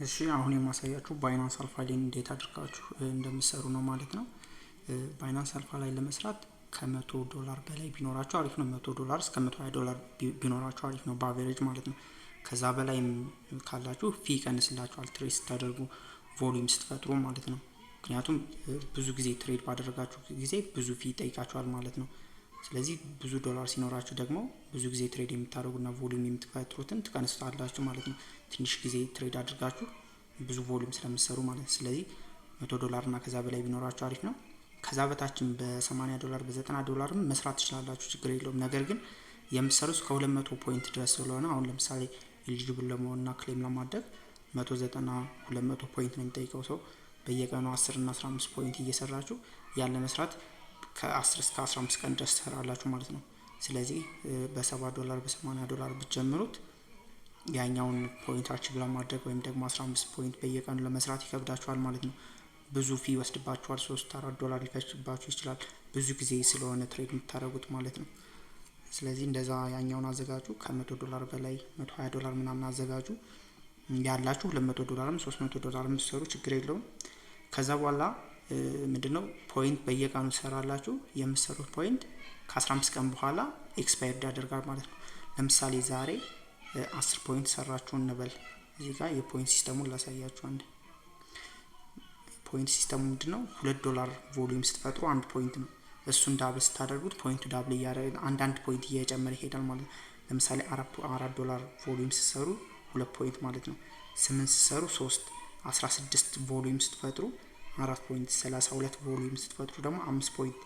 እሺ አሁን የማሳያችሁ ባይናንስ አልፋ ላይ እንዴት አድርጋችሁ እንደምትሰሩ ነው ማለት ነው። ባይናንስ አልፋ ላይ ለመስራት $100 በላይ ቢኖራችሁ አሪፍ ነው። $100 እስከ $120 ቢኖራችሁ አሪፍ ነው በአቨሬጅ ማለት ነው። ከዛ በላይም ካላችሁ ፊ ይቀንስላችኋል ትሬድ ስታደርጉ ቮሊዩም ስትፈጥሩ ማለት ነው። ምክንያቱም ብዙ ጊዜ ትሬድ ባደረጋችሁ ጊዜ ብዙ ፊ ይጠይቃችኋል ማለት ነው። ስለዚህ ብዙ ዶላር ሲኖራችሁ ደግሞ ብዙ ጊዜ ትሬድ የምታደርጉና ቮሊዩም የምትፈጥሩትን ትቀንሱታላችሁ ማለት ነው። ትንሽ ጊዜ ትሬድ አድርጋችሁ ብዙ ቮሊዩም ስለምትሰሩ ማለት ነው። ስለዚህ $100 እና ከዛ በላይ ቢኖራችሁ አሪፍ ነው። ከዛ በታችም በ$80 በ$90 መስራት ትችላላችሁ፣ ችግር የለውም። ነገር ግን የምትሰሩት ከ200 ፖይንት ድረስ ስለሆነ አሁን ለምሳሌ ኤሊጂብል ለመሆንና ክሌም ለማድረግ 190 200 ፖይንት ነው የሚጠይቀው። ሰው በየቀኑ 10 እና 15 ፖይንት እየሰራችሁ ያለ መስራት ከ10 እስከ 15 ቀን ድረስ ትሰራላችሁ ማለት ነው። ስለዚህ በ$70 በ$80 ብትጀምሩት ያኛውን ፖይንት አቺቭ ለማድረግ ወይም ደግሞ 15 ፖይንት በየቀኑ ለመስራት ይከብዳችኋል ማለት ነው። ብዙ ፊ ይወስድባችኋል፣ $3-4 ሊፈጅባችሁ ይችላል፣ ብዙ ጊዜ ስለሆነ ትሬድ የምታደርጉት ማለት ነው። ስለዚህ እንደዛ ያኛውን አዘጋጁ። ከ$100 በላይ $120 ምናምን አዘጋጁ። ያላችሁ $200 $300 የምትሰሩ ችግር የለውም። ከዛ በኋላ ምንድነው ፖይንት በየቀኑ ትሰራላችሁ። የምትሰሩት ፖይንት ከ15 ቀን በኋላ ኤክስፓየርድ ያደርጋል ማለት ነው። ለምሳሌ ዛሬ 10 ፖይንት ሰራችሁ እንበል። እዚህ ጋር የፖይንት ሲስተሙን ላሳያችሁ። አንድ ፖይንት ሲስተሙ ምንድነው? $2 ቮሊዩም ስትፈጥሩ አንድ ፖይንት ነው። እሱን ዳብል ስታደርጉት ፖይንቱ ዳብል እያደረገ አንዳንድ ፖይንት እየጨመረ ይሄዳል ማለት ነው። ለምሳሌ $4 ቮሊዩም ስትሰሩ 2 ፖይንት ማለት ነው። 8 ስትሰሩ 3፣ 16 ቮሊዩም ስትፈጥሩ 4 ፖይንት፣ 32 ቮሊዩም ስትፈጥሩ ደግሞ 5 ፖይንት፣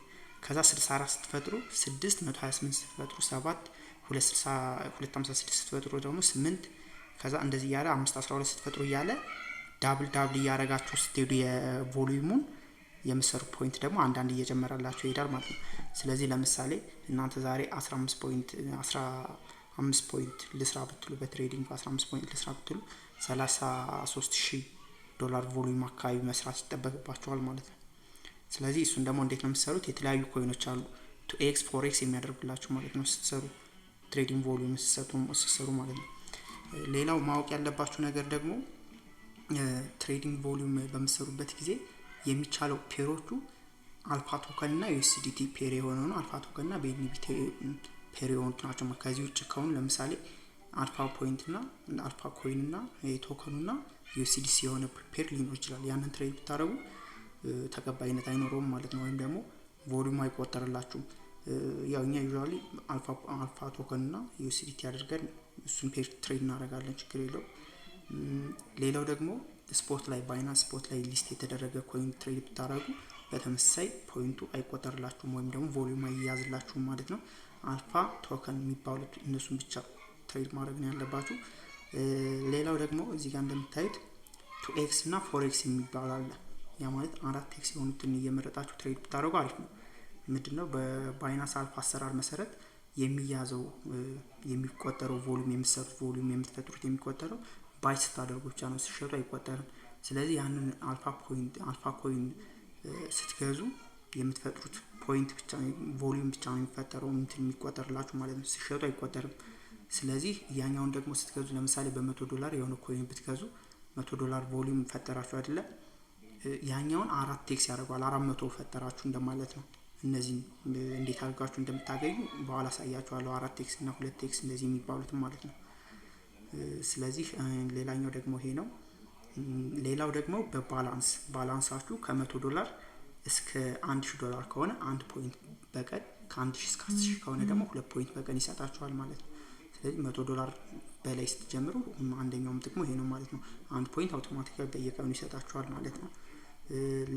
ከዛ 64 ስትፈጥሩ 6፣ 128 ስትፈጥሩ 7፣ 256 ስትፈጥሩ ደግሞ 8፣ ከዛ እንደዚህ እያለ 5፣ 12 ስትፈጥሩ እያለ ዳብል እያደረጋችሁ ስትሄዱ የቮሊዩሙን የምትሰሩ ፖይንት ደግሞ አንዳንድ እየጨመራላችሁ ይሄዳል ማለት ነው። ስለዚህ ለምሳሌ እናንተ ዛሬ 15 ፖይንት ልስራ ብትሉ በትሬዲንግ 15 ፖይንት ልስራ ብትሉ $33,000 ቮሊዩም አካባቢ መስራት ይጠበቅባችኋል ማለት ነው። ስለዚህ እሱን ደግሞ እንዴት ነው የምትሰሩት? የተለያዩ ኮይኖች አሉ 2x 4x የሚያደርጉላችሁ ማለት ነው ስትሰሩ፣ ትሬዲንግ ቮሊዩም ስትሰሩ ማለት ነው። ሌላው ማወቅ ያለባችሁ ነገር ደግሞ ትሬዲንግ ቮሊዩም በምትሰሩበት ጊዜ የሚቻለው ፔሮቹ አልፋ ቶከን እና ዩኤስዲቲ ፔር የሆነ ነው። አልፋ ቶከን እና BNB ፔር የሆኑት ናቸው። ከዚህ ውጭ ከሆኑ ለምሳሌ አልፋ ፖይንት እና አልፋ ኮይን እና ቶከኑ እና ዩኤስዲሲ የሆነ ፔር ሊኖር ይችላል። ያንን ትሬድ ብታደርጉ ተቀባይነት አይኖረውም ማለት ነው፣ ወይም ደግሞ ቮሊዩም አይቆጠርላችሁም። ያው እኛ ዩዥዋሊ አልፋ ቶከን እና ዩኤስዲቲ አድርገን እሱን ፔር ትሬድ እናደርጋለን፣ ችግር የለው። ሌላው ደግሞ ስፖት ላይ ባይናንስ ስፖት ላይ ሊስት የተደረገ ኮይን ትሬድ ብታደርጉ በተመሳሳይ ፖይንቱ አይቆጠርላችሁም ወይም ደግሞ ቮሊዩም አይያዝላችሁም ማለት ነው። አልፋ ቶከን የሚባሉት እነሱን ብቻ ትሬድ ማድረግ ነው ያለባችሁ። ሌላው ደግሞ እዚህ ጋር እንደምታዩት 2x እና 4x የሚባል አለ። ያ ማለት 4x የሆኑትን እየመረጣችሁ ትሬድ ብታደርጉ አሪፍ ነው። ምንድነው በባይናንስ አልፋ አሰራር መሰረት የሚያዘው የሚቆጠረው ቮሊዩም የምትሰሩት ቮሊዩም የምትፈጥሩት የሚቆጠረው ባይ ስታደርጉ ብቻ ነው፣ ሲሸጡ አይቆጠርም። ስለዚህ ያንን አልፋ ኮይን ስትገዙ የምትፈጥሩት ፖይንት ብቻ ቮሊዩም ብቻ ነው የሚፈጠረው እንትን የሚቆጠርላችሁ ማለት ነው፣ ሲሸጡ አይቆጠርም። ስለዚህ ያኛውን ደግሞ ስትገዙ ለምሳሌ $100 የሆነ ኮይን ብትገዙ $100 ቮሊዩም ፈጠራችሁ አይደለ? ያኛውን 4x ያደርጋል፣ 400 ፈጠራችሁ እንደማለት ነው። እነዚህን እንዴት አድርጋችሁ እንደምታገኙ በኋላ አሳያችኋለሁ። 4x እና 2x እንደዚህ የሚባሉትም ማለት ነው። ስለዚህ ሌላኛው ደግሞ ይሄ ነው። ሌላው ደግሞ ባላንሳችሁ ከ$100 እስከ $1000 ከሆነ 1 ፖይንት በቀን፣ ከ1000 እስከ 10000 ከሆነ ደግሞ 2 ፖይንት በቀን ይሰጣችኋል ማለት ነው። ስለዚህ $100 በላይ ስትጀምሩ አንደኛውም ጥቅሙ ይሄ ነው ማለት ነው። 1 ፖይንት አውቶማቲካሊ በየቀኑ ይሰጣችኋል ማለት ነው።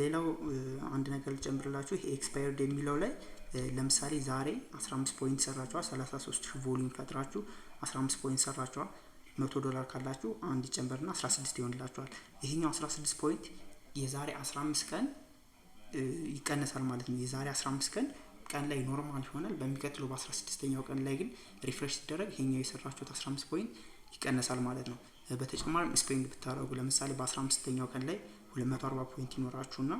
ሌላው አንድ ነገር ልጨምርላችሁ፣ ይሄ ኤክስፓየርድ የሚለው ላይ ለምሳሌ ዛሬ 15 ፖይንት ሰራችኋል፣ 33000 ቮሊዩም ፈጥራችሁ 15 ፖይንት ሰራችኋል። $100 ካላችሁ አንድ ጨምርና 16 ይሆንላችኋል። ይሄኛው 16 ፖይንት የዛሬ 15 ቀን ይቀነሳል ማለት ነው። የዛሬ 15 ቀን ላይ ኖርማል ይሆናል። በሚቀጥለው በ16ኛው ቀን ላይ ግን ሪፍሬሽ ሲደረግ ይሄኛው የሰራችሁት 15 ፖይንት ይቀነሳል ማለት ነው። በተጨማሪም ስፔንድ ብታደርጉ ለምሳሌ በ15ኛው ቀን ላይ 240 ፖይንት ይኖራችሁና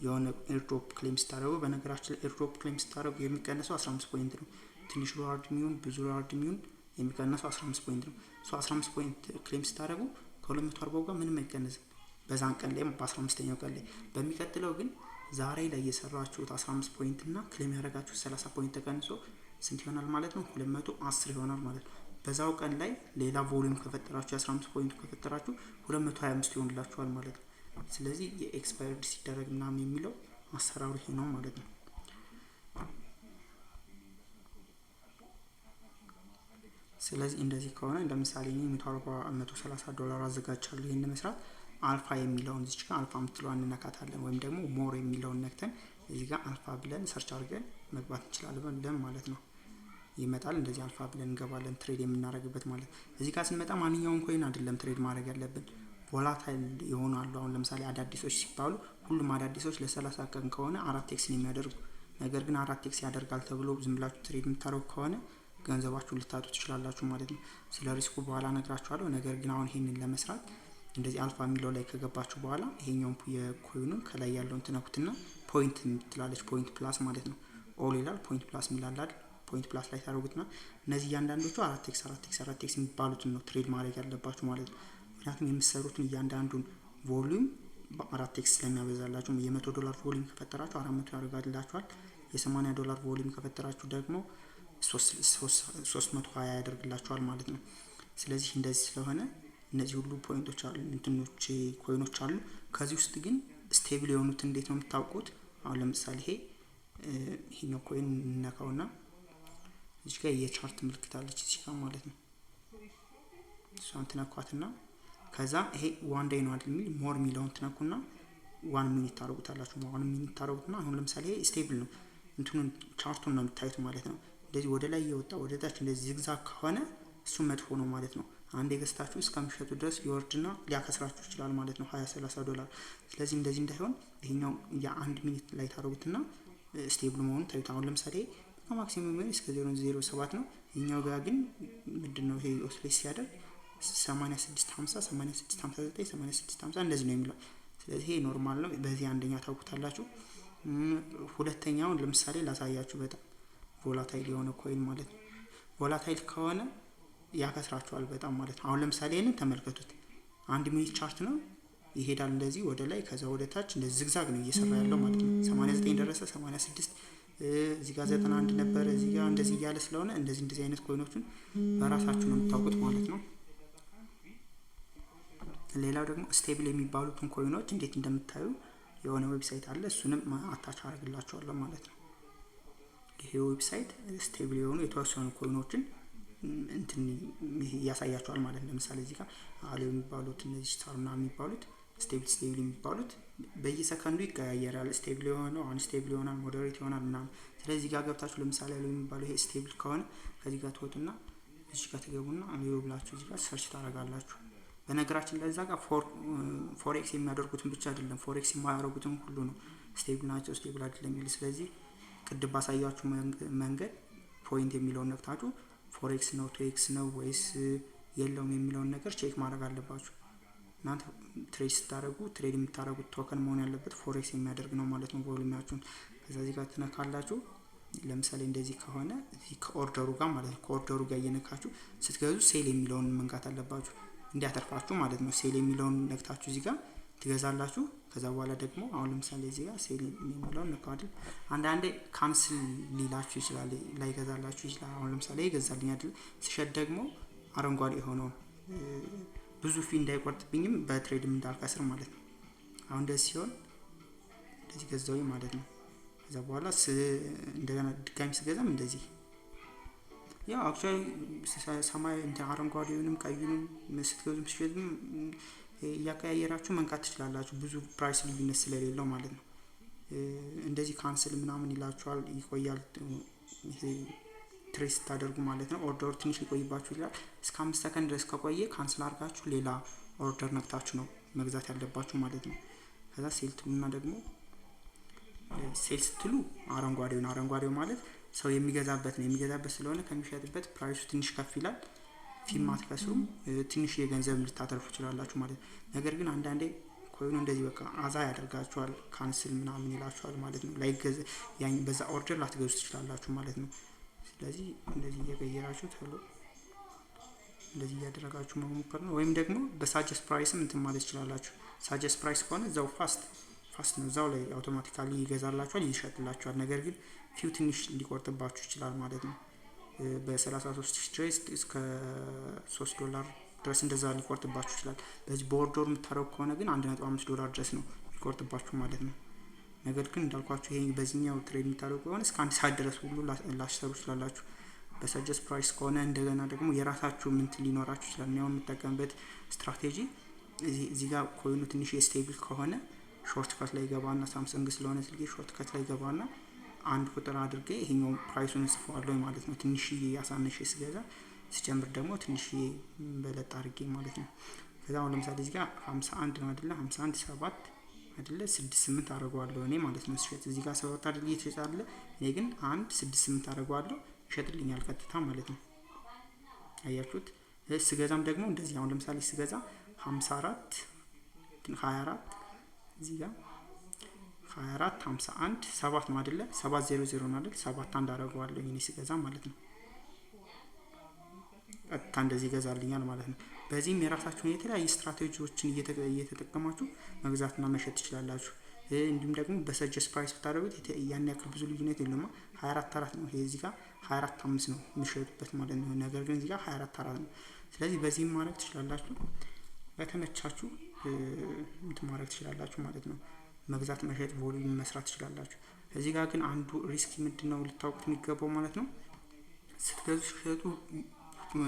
የሆነ ኤርድሮፕ ክሌም ስታደርጉ፣ በነገራችን ላይ ኤርድሮፕ ክሌም ስታደርጉ የሚቀነሰው 15 ፖይንት ነው። ትንሽ ሪዋርድ የሚሆን ብዙ ሪዋርድ የሚሆን የሚቀነሰው 15 ፖይንት ነው። 15 ፖይንት ክሌም ስታደርጉ ከ240 ጋር ምንም አይቀንስም በዛን ቀን ላይ በ15ኛው ቀን ላይ። በሚቀጥለው ግን ዛሬ ላይ የሰራችሁት 15 ፖይንት እና ክሌም ያደረጋችሁት 30 ፖይንት ተቀንሶ ስንት ይሆናል ማለት ነው? 210 ይሆናል ማለት ነው። በዛው ቀን ላይ ሌላ ቮሊዩም ከፈጠራችሁ የ15 ፖይንት ከፈጠራችሁ 225 ይሆንላችኋል ማለት ነው። ስለዚህ የኤክስፓየርድ ሲደረግ ምናምን የሚለው አሰራሩ ይሄ ነው ማለት ነው። ስለዚህ እንደዚህ ከሆነ ለምሳሌ እኔ $130 አዘጋጅቻለሁ ይሄን መስራት። አልፋ የሚለውን እዚህ ጋር አልፋ የምትለዋን እንነካታለን ወይም ደግሞ ሞር የሚለውን ነክተን እዚህ ጋር አልፋ ብለን ሰርች አድርገን መግባት እንችላለን ማለት ነው። ይመጣል እንደዚህ አልፋ ብለን እንገባለን ትሬድ የምናደርግበት ማለት ነው። እዚህ ጋር ስንመጣ ማንኛውም ኮይን አይደለም ትሬድ ማድረግ ያለብን ቮላታይል ይሆናሉ። አሁን ለምሳሌ አዳዲሶች ሲባሉ ሁሉም አዳዲሶች ለ30 ቀን ከሆነ 4x ነው የሚያደርጉ። ነገር ግን 4x ያደርጋል ተብሎ ዝም ብላችሁ ትሬድ የምታደርጉ ከሆነ ገንዘባችሁን ልታጡ ትችላላችሁ ማለት ነው። ስለ ሪስኩ በኋላ እነግራችኋለሁ። ነገር ግን አሁን ይሄንን ለመስራት እንደዚህ አልፋ የሚለው ላይ ከገባችሁ በኋላ ይሄኛውን የኮይኑን ከላይ ያለውን ትነኩትና ፖይንት ትላለች ፖይንት ፕላስ ማለት ነው። ኦል ይላል ፖይንት ፕላስ ሚላላል ፖይንት ፕላስ ላይ ታደርጉትና እነዚህ እያንዳንዶቹ 4x የሚባሉትን ነው ትሬድ ማድረግ ያለባችሁ ማለት ነው። ምክንያቱም የምትሰሩትን እያንዳንዱን ቮሊዩም በ4x ስለሚያበዛላችሁ $100 ቮሊዩም ከፈጠራችሁ 400 ያደርጋላችኋል። $80 ቮሊዩም ከፈጠራችሁ ደግሞ 320 ያደርግላችኋል ማለት ነው። ስለዚህ እንደዚህ ስለሆነ እነዚህ ሁሉ ፖይንቶች አሉ እንትኖች ኮይኖች አሉ። ከዚህ ውስጥ ግን ስቴብል የሆኑት እንዴት ነው የምታውቁት? አሁን ለምሳሌ ይሄኛው ኮይን እንነካውና እዚህ ጋር የቻርት ምልክት አለች እዚህ ጋር ማለት ነው። እሷን ትነኳትና ከዛ ይሄ ዋን ዴይ ነው አይደል የሚል ሞር ሚለውን ትነኩና 1 ሚኒት ታደርጉታላችሁ። 1 ሚኒት ታደርጉትና አሁን ለምሳሌ ይሄ ስቴብል ነው እንትኑን ቻርቱን ነው የምታዩት ማለት ነው። እንደዚህ ወደ ላይ እየወጣ ወደ ታች እንደዚህ ዚግዛግ ከሆነ እሱ መጥፎ ነው ማለት ነው። አንድ የገዝታችሁ እስከምሸጡ ድረስ ሊወርድና ሊያከስራችሁ ይችላል ማለት ነው $20-30። ስለዚህ እንደዚህ እንዳይሆን ይሄኛው የ1 ሚኒት ላይ ታደርጉትና ስቴብል መሆኑን ታዩት። አሁን ለምሳሌ ማክሲመም ምን እስከ 0.07 ነው። ይሄኛው ጋር ግን ምንድነው ይሄ ኦስሌት ሲያደርግ 86.50 86.59 86.50 እንደዚህ ነው የሚለው። ስለዚህ ይሄ ኖርማል ነው። በዚህ አንደኛ ታውቁታላችሁ። ሁለተኛውን ለምሳሌ ላሳያችሁ። በጣም ቮላታይል የሆነ ኮይን ማለት ነው። ቮላታይል ከሆነ ያከስራችኋል በጣም ማለት ነው። አሁን ለምሳሌ ይሄንን ተመልከቱት። 1 ሚኒት ቻርት ነው ይሄዳል እንደዚህ ወደ ላይ ከዛ ወደ ታች እንደዚህ ዝግዛግ ነው እየሰራ ያለው ማለት ነው። 89 ደረሰ 86 እዚህ ጋር 91 ነበር እዚህ ጋር እንደዚህ እያለ ስለሆነ እንደዚህ አይነት ኮይኖችን በራሳችሁ ነው የምታውቁት ማለት ነው። ሌላው ደግሞ ስቴብል የሚባሉትን ኮይኖች እንዴት እንደምታዩ የሆነ ዌብሳይት አለ። እሱንም አታች አደርግላችኋለሁ ማለት ነው። ይሄ ዌብሳይት ስቴብል የሆኑ የተወሰኑ ኮይኖችን እንትን ያሳያችኋል ማለት ነው። ለምሳሌ እዚህ ጋር አለ የሚባሉት እነዚህ ስታርና የሚባሉት ስቴብል የሚባሉት በየሰከንዱ ይቀያየራል። ስቴብል የሆነው አንስቴብል ይሆናል፣ ሞዴሬት ይሆናል ምናምን። ስለዚህ ጋር ገብታችሁ ለምሳሌ አለ የሚባለው ይሄ ስቴብል ከሆነ ከዚህ ጋር ትወጡና እዚህ ጋር ትገቡና አለ ብላችሁ እዚህ ጋር ሰርች ታደርጋላችሁ። በነገራችን ላይ እዛ ጋር ፎሬክስ የሚያደርጉትን ብቻ አይደለም ፎሬክስ የማያደርጉትን ሁሉ ነው ስቴብል ናቸው ስቴብል አይደለም የሚል። ስለዚህ ቅድም ባሳያችሁ መንገድ ፖይንት የሚለውን ነክታችሁ ፎሬክስ ነው ቱኤክስ ነው ወይስ የለውም የሚለውን ነገር ቼክ ማድረግ አለባችሁ። እናንተ ትሬድ ስታደርጉ ትሬድ የምታደርጉት ቶከን መሆን ያለበት ፎሬክስ የሚያደርግ ነው ማለት ነው ቮሉሚያችሁን። ከዛ እዚህ ጋር ትነካላችሁ። ለምሳሌ እንደዚህ ከሆነ እዚህ ከኦርደሩ ጋር ማለት ነው ከኦርደሩ ጋር እየነካችሁ ስትገዙ ሴል የሚለውን መንካት አለባችሁ እንዲያተርፋችሁ ማለት ነው። ሴል የሚለውን ነክታችሁ እዚህ ጋር ትገዛላችሁ። ከዛ በኋላ ደግሞ አሁን ለምሳሌ እዚህ ጋር ሴል የሚለውን ነካው። አንዳንዴ ካንስል ሊላችሁ ይችላል ላይገዛላችሁ ይችላል። አሁን ለምሳሌ ይገዛልኝ አይደል ሲሸጥ ደግሞ አረንጓዴ የሆነው ብዙ ፊ እንዳይቆርጥብኝም በትሬድም እንዳልከስር ማለት ነው። አሁን እንደዚህ ሲሆን እንደዚህ ገዛውኝ ማለት ነው። ከዛ በኋላ እንደገና ድጋሚ ስገዛም እንደዚህ ያው አክቹአሊ ሰማይ እንደ አረንጓዴውንም ቀዩንም ስትገዙም ስትሸጡም እያቀያየራችሁ መንካት ትችላላችሁ ብዙ ፕራይስ ልዩነት ስለሌለው ማለት ነው። እንደዚህ ካንስል ምናምን ይላችኋል ይቆያል ይሄ ትሬስ ታደርጉ ማለት ነው። ኦርደር ትንሽ ሊቆይባችሁ ይችላል። እስከ 5 ሰከንድ ድረስ ከቆየ ካንስል አድርጋችሁ ሌላ ኦርደር ነክታችሁ ነው መግዛት ያለባችሁ ማለት ነው። ከዛ ሴል ትሉና ደግሞ ሴል ስትሉ አረንጓዴው ማለት ሰው የሚገዛበት ነው። የሚገዛበት ስለሆነ ከሚሸጥበት ፕራይሱ ትንሽ ከፍ ይላል። ፊም አትከስሩም። ትንሽ የገንዘብ ልታተርፉ ይችላላችሁ ማለት ነው። ነገር ግን አንዳንዴ ኮይኑ እንደዚህ በቃ አዛ ያደርጋችኋል ካንስል ምናምን ይላችኋል ማለት ነው። ላይገዛ ያን በዛ ኦርደር ላትገዙ ትችላላችሁ ማለት ነው። ስለዚህ እንደዚህ እየቀየራችሁ ተሎ እንደዚህ እያደረጋችሁ መሞከር ነው። ወይም ደግሞ በሳጀስት ፕራይስም እንትን ማለት ትችላላችሁ። ሳጀስት ፕራይስ ከሆነ እዛው ፋስት ነው፣ እዛው ላይ አውቶማቲካሊ ይገዛላችኋል፣ ይሸጥላችኋል። ነገር ግን ፊው ትንሽ ሊቆርጥባችሁ ይችላል ማለት ነው። በ33 ድረስ እስከ $3 ድረስ እንደዛ ሊቆርጥባችሁ ይችላል። በዚህ በኦርደር የምታደርጉ ከሆነ ግን $1.5 ድረስ ነው ሊቆርጥባችሁ ማለት ነው። ነገር ግን እንዳልኳችሁ ይሄ በዚህኛው ትሬድ የምታደርጉ ከሆነ እስከ 1 ሰዓት ድረስ ሁሉ ላሰሩ ትችላላችሁ። በሰጀስት ፕራይስ ከሆነ እንደገና ደግሞ የራሳችሁ ምንት ሊኖራችሁ ይችላል። ነው የምጠቀምበት ስትራቴጂ እዚህ ጋር ኮይኑ ትንሽ ስቴብል ከሆነ ሾርት ከት ላይ ገባና ሳምሰንግ ስለሆነ ስልኬ ሾርት ከት ላይ ገባና አንድ ቁጥር አድርጌ ይሄኛው ፕራይሱን ጽፈዋለሁ ማለት ነው። ትንሽ ያሳነሽ ስገዛ ሲጨምር ደግሞ ትንሽ በለጥ አድርጌ ማለት ነው። ከዛ አሁን ለምሳሌ እዚህ ጋር 51 ነው አይደለ? 51 7 አይደለ? 68 አደርገዋለሁ እኔ ማለት ነው። እዚህ ጋር 7 አይደለ እየተጫለ እኔ ግን 68 አደርገዋለሁ ይሸጥልኛል ቀጥታ ማለት ነው። አያችሁት? ስገዛም ደግሞ እንደዚህ አሁን ለምሳሌ ስገዛ 54 24 እዚህ ጋር 24 51 7 ነው አይደለ? 700 ነው አይደል? 71 አደርገዋለሁ እኔ ስገዛ ማለት ነው። ቀጥታ እንደዚህ ይገዛልኛል ማለት ነው። በዚህም የራሳችሁን የተለያዩ ስትራቴጂዎችን እየተጠቀማችሁ መግዛትና መሸጥ ትችላላችሁ። እንዲሁም ደግሞ በሰጀስት ፕራይስ ብታደርጉት ያን ያክል ብዙ ልዩነት የለውም። 24 ነው ይሄ እዚህ ጋር 24.5 ነው የሚሸጡበት ማለት ነው። ነገር ግን እዚህ ጋር 24 ነው። ስለዚህ በዚህም ማድረግ ትችላላችሁ። በተመቻችሁ እንትን ማድረግ ትችላላችሁ ማለት ነው። መግዛት መሸጥ ቮሊዩም መስራት ትችላላችሁ። እዚህ ጋር ግን አንዱ ሪስክ ምንድነው ልታውቁት የሚገባው ማለት ነው። ስትገዙ ሲሸጡ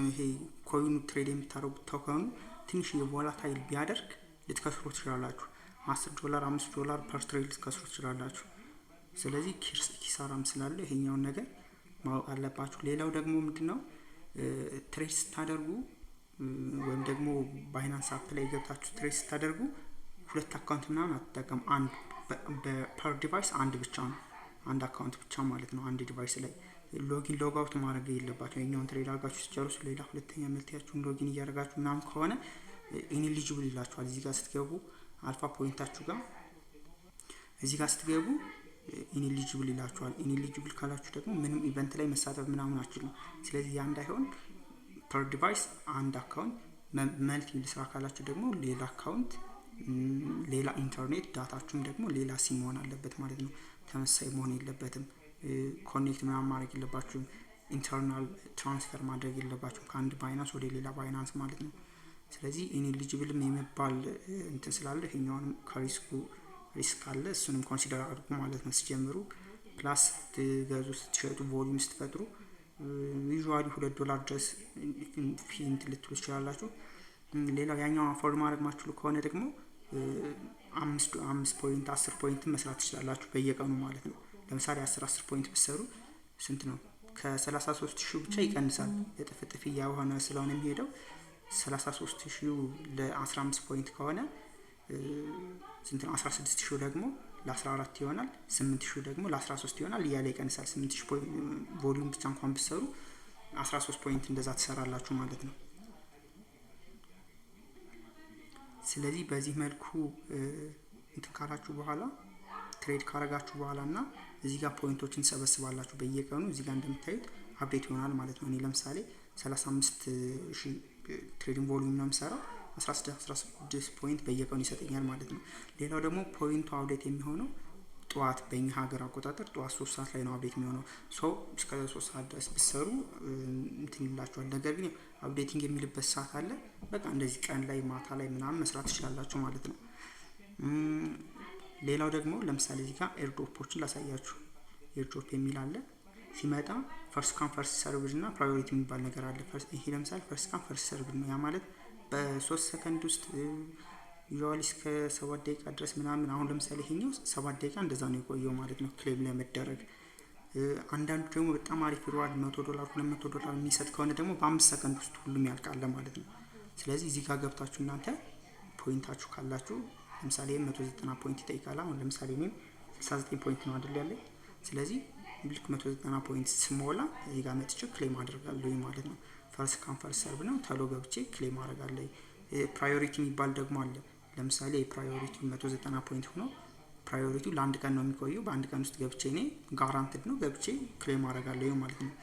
ይሄ ኮይኑ ትሬድ የምታደርጉት ተከኑ ትንሽ የቮላታይል ቢያደርግ ልትከስሩ ትችላላችሁ። $10 $5 ፐር ትሬድ ልትከስሩ ትችላላችሁ። ስለዚህ ኪሳራም ስላለ ይሄኛውን ነገር ማወቅ አለባችሁ። ሌላው ደግሞ ምንድነው ትሬድ ስታደርጉ ወይም ደግሞ ባይናንስ አፕ ላይ ገብታችሁ ትሬድ ስታደርጉ ሁለት አካውንት ምናምን አትጠቀሙ። አንድ በፐር ዲቫይስ አንድ ብቻ ነው፣ አንድ አካውንት ብቻ ማለት ነው። አንድ ዲቫይስ ላይ ሎጊን ሎግ አውት ማድረግ የለባችሁ። የኛውን ትሬድ አድርጋችሁ ሲጨርሱ ሌላ ሁለተኛ መልቲያችሁን ሎጊን እያደረጋችሁ ምናምን ከሆነ ኢኒሊጂብል ይላችኋል። እዚህ ጋር ስትገቡ አልፋ ፖይንታችሁ ጋር እዚህ ጋር ስትገቡ ኢኒሊጂብል ይላችኋል። ኢኒሊጂብል ካላችሁ ደግሞ ምንም ኢቨንት ላይ መሳተፍ ምናምን አትችሉም። ስለዚህ ያ እንዳይሆን ፐር ዲቫይስ አንድ አካውንት፣ መልቲ ልስራ ካላችሁ ደግሞ ሌላ አካውንት፣ ሌላ ኢንተርኔት ዳታችሁም ደግሞ ሌላ ሲም መሆን አለበት ማለት ነው። ተመሳሳይ መሆን የለበትም። ኮኔክት ምናምን ማድረግ የለባችሁም። ኢንተርናል ትራንስፈር ማድረግ የለባችሁም ከአንድ ባይናንስ ወደ ሌላ ባይናንስ ማለት ነው። ስለዚህ ኢኒሊጂብልም የሚባል እንትን ስላለ ይሄኛውንም ሪስክ አለ፣ እሱንም ኮንሲደር አድርጉ ማለት ነው ሲጀምሩ። ፕላስ ስትገዙ ስትሸጡ ቮሊዩም ስትፈጥሩ ዩዥዋሊ $2 ድረስ ፊንት ልትሉ ትችላላችሁ። ሌላው ያኛው አፎርድ ማድረግ ማትችሉ ከሆነ ደግሞ 5 ፖይንት 10 ፖይንት መስራት ትችላላችሁ በየቀኑ ማለት ነው። ለምሳሌ 10 ፖይንት ብትሰሩ ስንት ነው? ከ33,000 ብቻ ይቀንሳል። የጥፍጥፍ እያሆነ ስለሆነ የሚሄደው 33,000 ለ15 ፖይንት ከሆነ ስንት ነው? 16,000 ደግሞ ለ14 ይሆናል። 8,000 ደግሞ ለ13 ይሆናል እያለ ይቀንሳል። 8,000 ፖይንት ቮሊዩም ብቻ እንኳን ብትሰሩ 13 ፖይንት እንደዛ ትሰራላችሁ ማለት ነው። ስለዚህ በዚህ መልኩ እንትን ካላችሁ በኋላ ትሬድ ካረጋችሁ በኋላ እና እዚህ ጋር ፖይንቶችን ሰበስባላችሁ በየቀኑ እዚህ ጋር እንደምታዩት አፕዴት ይሆናል ማለት ነው። እኔ ለምሳሌ 35,000 ትሬዲንግ ቮሊዩም ነው የምሰራው 16 ፖይንት በየቀኑ ይሰጠኛል ማለት ነው። ሌላው ደግሞ ፖይንቱ አፕዴት የሚሆነው ጠዋት በእኛ ሀገር አቆጣጠር ጠዋት 3 ሰዓት ላይ ነው አፕዴት የሚሆነው። እስከ 3 ሰዓት ድረስ ብትሰሩ እንትን ይላችኋል። ነገር ግን አፕዴቲንግ የሚልበት ሰዓት አለ። በቃ እንደዚህ ቀን ላይ ማታ ላይ ምናምን መስራት ትችላላችሁ ማለት ነው። ሌላው ደግሞ ለምሳሌ እዚህ ጋር ኤርድሮፖችን ላሳያችሁ። ኤርድሮፕ የሚል አለ። ሲመጣ ፈርስት ካም ፈርስት ሰርቭድ እና ፕራዮሪቲ የሚባል ነገር አለ። ይሄ ለምሳሌ ፈርስት ካም ፈርስት ሰርቭድ ነው። ያ ማለት በ3 ሰከንድ ውስጥ ዩዥዋሊ እስከ 7 ደቂቃ ድረስ ምናምን። አሁን ለምሳሌ ይሄኛው 7 ደቂቃ እንደዛ ነው የቆየው ማለት ነው ክሌም ለመደረግ። አንዳንዱ ደግሞ በጣም አሪፍ ሪዋርድ $100 $200 የሚሰጥ ከሆነ ደግሞ በ5 ሰከንድ ውስጥ ሁሉም ያልቃል ማለት ነው። ስለዚህ እዚህ ጋር ገብታችሁ እናንተ ፖይንታችሁ ካላችሁ ለምሳሌ 190 ፖይንት ይጠይቃል። አሁን ለምሳሌ እኔ 69 ፖይንት ነው አይደል ያለኝ። ስለዚህ ልክ 190 ፖይንት ስሞላ እዚህ ጋር መጥቼ ክሌም አደርጋለሁ ማለት ነው። ፈርስት ካም ፈርስት ሰርቭ ነው። ተሎ ገብቼ ክሌም አደርጋለሁ። ፕራዮሪቲ የሚባል ደግሞ አለ። ለምሳሌ ፕራዮሪቲ 190 ፖይንት ሆኖ ፕራዮሪቲው ለአንድ ቀን ነው የሚቆየው። በአንድ ቀን ውስጥ ገብቼ እኔ ጋራንትድ ነው ገብቼ ክሌም አደርጋለሁ ማለት ነው።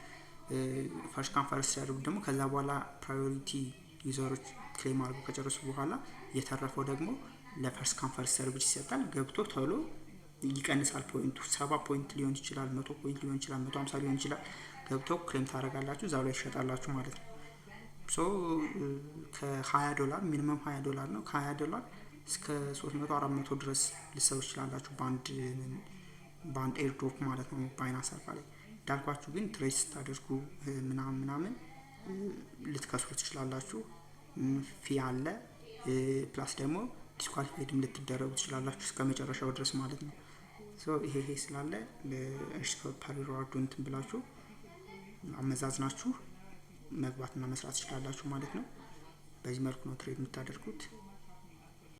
ፈርስት ካም ፈርስት ሲያደርጉ ደግሞ ከዛ በኋላ ፕራዮሪቲ ዩዘሮች ክሌም አድርገው ከጨረሱ በኋላ የተረፈው ደግሞ ለፈርስት ካም ፈርስት ሰርቪስ ይሰጣል። ገብቶ ቶሎ ይቀንሳል ፖይንቱ 70 ፖይንት ሊሆን ይችላል፣ 100 ፖይንት ሊሆን ይችላል፣ 150 ሊሆን ይችላል። ገብቶ ክሌም ታደርጋላችሁ፣ እዛው ላይ ይሸጣላችሁ ማለት ነው። ሶ ከ$20 ሚኒመም $20 ነው። ከ$20 እስከ 300 400 ድረስ ልሰሩ ይችላላችሁ በአንድ ኤር ድሮፕ ማለት ነው ባይናንስ አልፋ ላይ። እንዳልኳችሁ ግን ትሬስ ስታደርጉ ምናምን ልትከስሩ ትችላላችሁ። ፊ አለ ፕላስ ደግሞ ዲስኳሊፋይድ ልትደረጉ ትችላላችሁ እስከ መጨረሻው ድረስ ማለት ነው። ሶ ይሄ ስላለ ለሪስክ ፐር ሪዋርድ እንትን ብላችሁ አመዛዝናችሁ መግባትና መስራት ትችላላችሁ ማለት ነው። በዚህ መልኩ ነው ትሬድ የምታደርጉት።